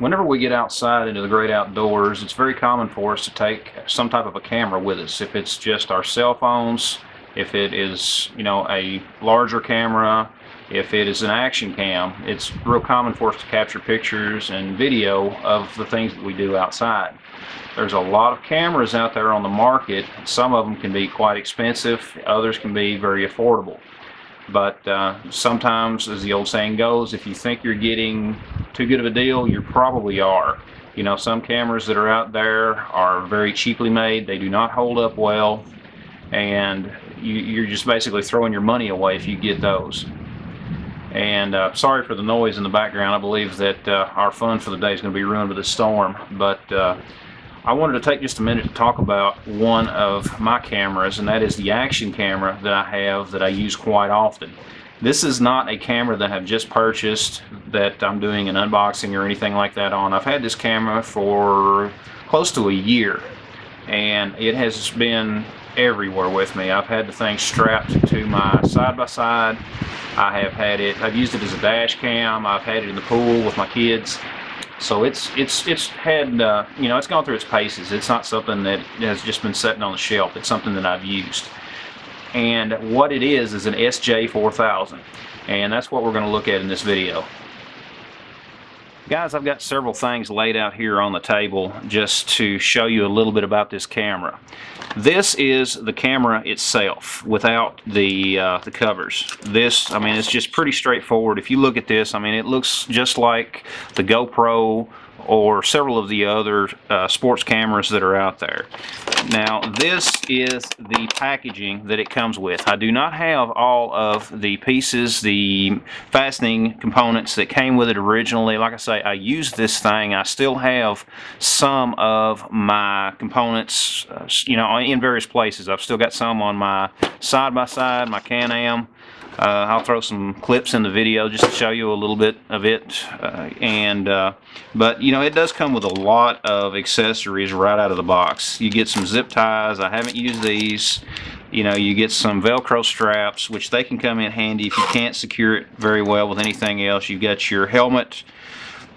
Whenever we get outside into the great outdoors, it's very common for us to take some type of a camera with us. If it's just our cell phones, if it is, a larger camera, if it is an action cam, it's real common for us to capture pictures and video of the things that we do outside. There's a lot of cameras out there on the market. Some of them can be quite expensive, others can be very affordable. But sometimes, as the old saying goes, if you think you're getting too good of a deal, you probably are. Some cameras that are out there are very cheaply made. They do not hold up well, and you're just basically throwing your money away if you get those. And sorry for the noise in the background. I believe that our fun for the day is going to be ruined with this storm. But I wanted to take just a minute to talk about one of my cameras, and that is the action camera that I have that I use quite often. This is not a camera that I've just purchased that I'm doing an unboxing or anything like that on. I've had this camera for close to a year, and it has been everywhere with me. I've had the thing strapped to my side-by-side. I've used it as a dash cam. I've had it in the pool with my kids. So it's had, it's gone through its paces. It's not something that has just been sitting on the shelf. It's something that I've used. And what it is an SJ4000. And that's what we're going to look at in this video. Guys, I've got several things laid out here on the table just to show you a little bit about this camera. This is the camera itself without the covers. This, it's just pretty straightforward. If you look at this, it looks just like the GoPro or several of the other sports cameras that are out there. Now, this is the packaging that it comes with. I do not have all of the pieces, the fastening components that came with it originally. Like I say, I used this thing. I still have some of my components, in various places. I've still got some on my side-by-side, my Can-Am. I'll throw some clips in the video just to show you a little bit of it, but it does come with a lot of accessories right out of the box. You get some zip ties. I haven't used these. You get some Velcro straps, which they can come in handy if you can't secure it very well with anything else. You've got your helmet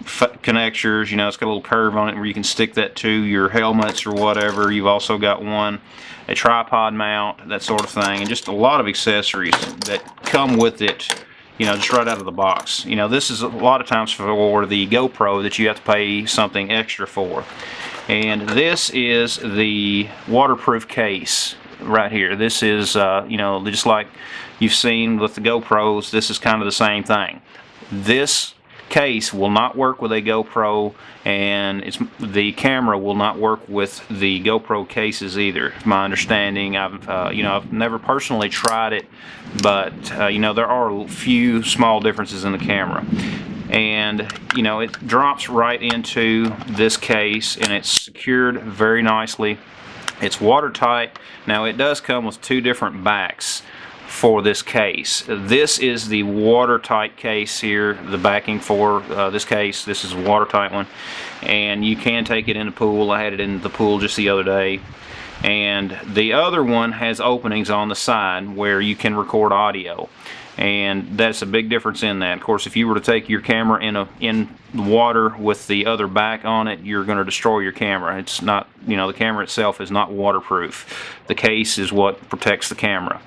connectors. It's got a little curve on it where you can stick that to your helmets or whatever. You've also got a tripod mount, that sort of thing, and just a lot of accessories that come with it, just right out of the box. This is a lot of times for the GoPro that you have to pay something extra for. And this is the waterproof case right here. This is, just like you've seen with the GoPros, this is kind of the same thing. This case will not work with a GoPro, and the camera will not work with the GoPro cases either. My understanding, I've never personally tried it, but there are a few small differences in the camera. And it drops right into this case, and it's secured very nicely. It's watertight. Now, it does come with two different backs for this case. This is the watertight case here, the backing for this case. This is a watertight one, and you can take it in the pool. I had it in the pool just the other day. And the other one has openings on the side where you can record audio, and that's a big difference in that. Of course, if you were to take your camera in the water with the other back on it, you're going to destroy your camera. It's not, the camera itself is not waterproof. The case is what protects the camera.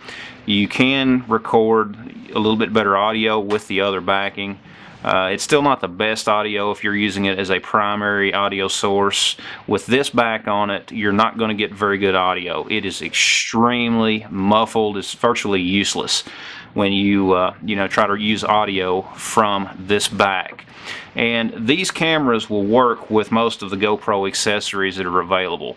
You can record a little bit better audio with the other backing. It's still not the best audio if you're using it as a primary audio source. With this back on it, you're not going to get very good audio. It is extremely muffled. It's virtually useless when you try to use audio from this back. And these cameras will work with most of the GoPro accessories that are available.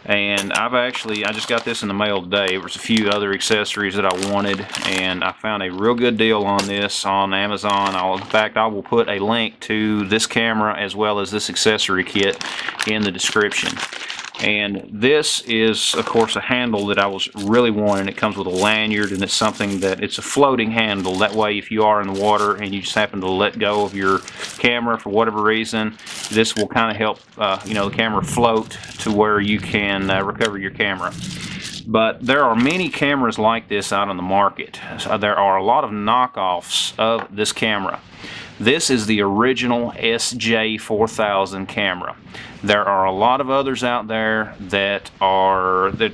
And I just got this in the mail today. There was a few other accessories that I wanted, and I found a real good deal on this on Amazon. In fact, I will put a link to this camera as well as this accessory kit in the description. And this is, of course, a handle that I was really wanting. It comes with a lanyard, and it's something that it's a floating handle. That way, if you are in the water and you just happen to let go of your camera for whatever reason, this will kind of help the camera float to where you can recover your camera. But there are many cameras like this out on the market. There are a lot of knockoffs of this camera. This is the original SJ4000 camera. There are a lot of others out there that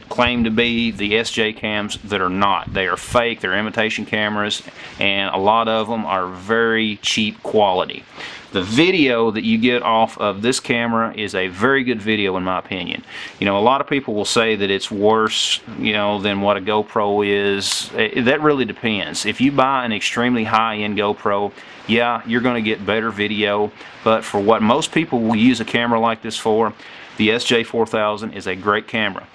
claim to be the SJ cams that are not. They are fake, they're imitation cameras, and a lot of them are very cheap quality. The video that you get off of this camera is a very good video in my opinion. You know, a lot of people will say that it's worse, you know, than what a GoPro is. That really depends. If you buy an extremely high-end GoPro, yeah, you're going to get better video, but for what most people will use a camera like this for, the SJ4000 is a great camera.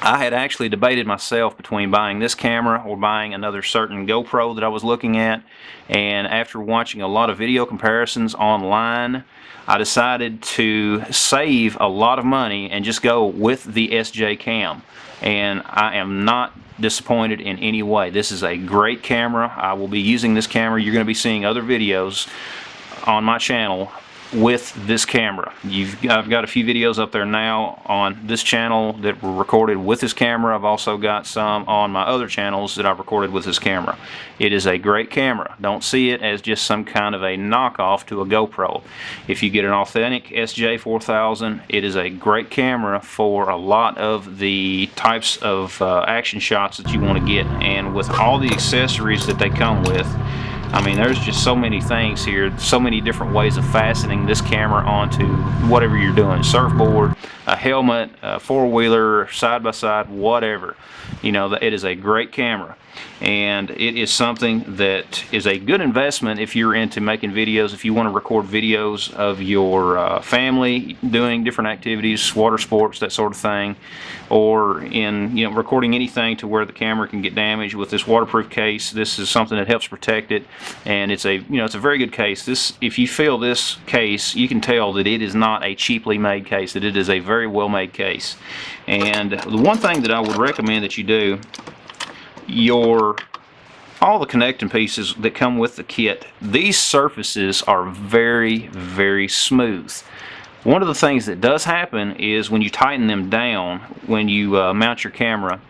I had actually debated myself between buying this camera or buying another certain GoPro that I was looking at, and after watching a lot of video comparisons online, I decided to save a lot of money and just go with the SJ cam. And I am not disappointed in any way. This is a great camera. I will be using this camera. You're going to be seeing other videos on my channel with this camera. I've got a few videos up there now on this channel that were recorded with this camera. I've also got some on my other channels that I've recorded with this camera. It is a great camera. Don't see it as just some kind of a knockoff to a GoPro. If you get an authentic SJ4000, it is a great camera for a lot of the types of action shots that you want to get, and with all the accessories that they come with, I mean, there's just so many things here, so many different ways of fastening this camera onto whatever you're doing. Surfboard, a helmet, a four-wheeler, side-by-side, whatever. You know, it is a great camera. And it is something that is a good investment if you're into making videos, if you want to record videos of your family doing different activities, water sports, that sort of thing, or in, you know, recording anything to where the camera can get damaged. With this waterproof case, this is something that helps protect it, and it's a, you know, it's a very good case. This, if you feel this case, you can tell that it is not a cheaply made case, that it is a very well made case. And the one thing that I would recommend that you do, all the connecting pieces that come with the kit, these surfaces are very, very smooth. One of the things that does happen is when you tighten them down, when you mount your camera,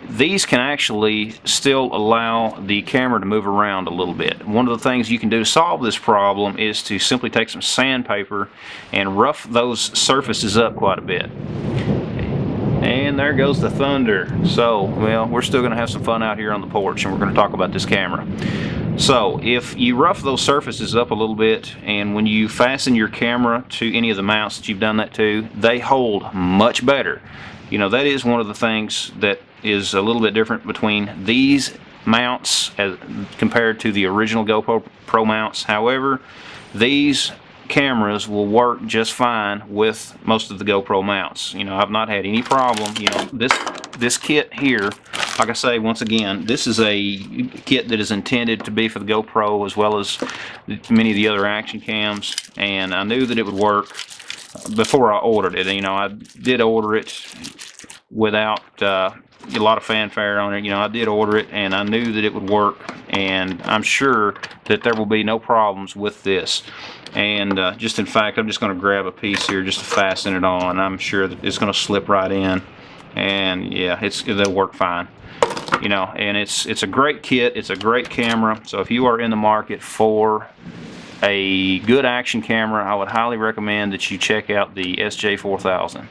these can actually still allow the camera to move around a little bit. One of the things you can do to solve this problem is to simply take some sandpaper and rough those surfaces up quite a bit. And there goes the thunder. So, well, we're still going to have some fun out here on the porch, and we're going to talk about this camera. So, if you rough those surfaces up a little bit, and when you fasten your camera to any of the mounts that you've done that to, they hold much better. You know, that is one of the things that is a little bit different between these mounts as compared to the original GoPro mounts. However, these cameras will work just fine with most of the GoPro mounts. You know, I've not had any problem. You know, this kit here, like I say, once again, this is a kit that is intended to be for the GoPro as well as many of the other action cams, and I knew that it would work before I ordered it. You know, I did order it without a lot of fanfare on it. You know, I did order it, and I knew that it would work, and I'm sure that there will be no problems with this. And just in fact, I'm just going to grab a piece here just to fasten it on. I'm sure that it's going to slip right in, and yeah, they'll work fine. You know, and it's a great kit. It's a great camera. So if you are in the market for a good action camera, I would highly recommend that you check out the SJ4000.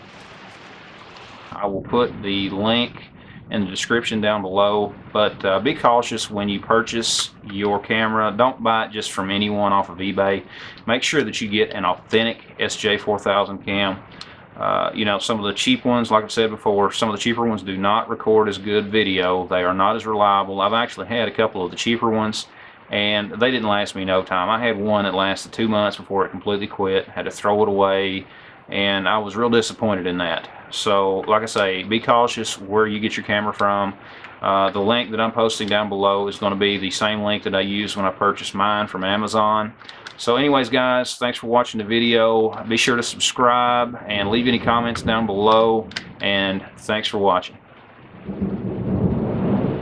I will put the link in the description down below, but be cautious when you purchase your camera. Don't buy it just from anyone off of eBay. Make sure that you get an authentic SJ4000 cam. You know, some of the cheap ones, like I've said before, some of the cheaper ones do not record as good video. They are not as reliable. I've actually had a couple of the cheaper ones, and they didn't last me no time. I had one that lasted 2 months before it completely quit. Had to throw it away, and I was real disappointed in that. So, like I say, be cautious where you get your camera from. The link that I'm posting down below is going to be the same link that I used when I purchased mine from Amazon. So anyways, guys, thanks for watching the video. Be sure to subscribe and leave any comments down below, and thanks for watching.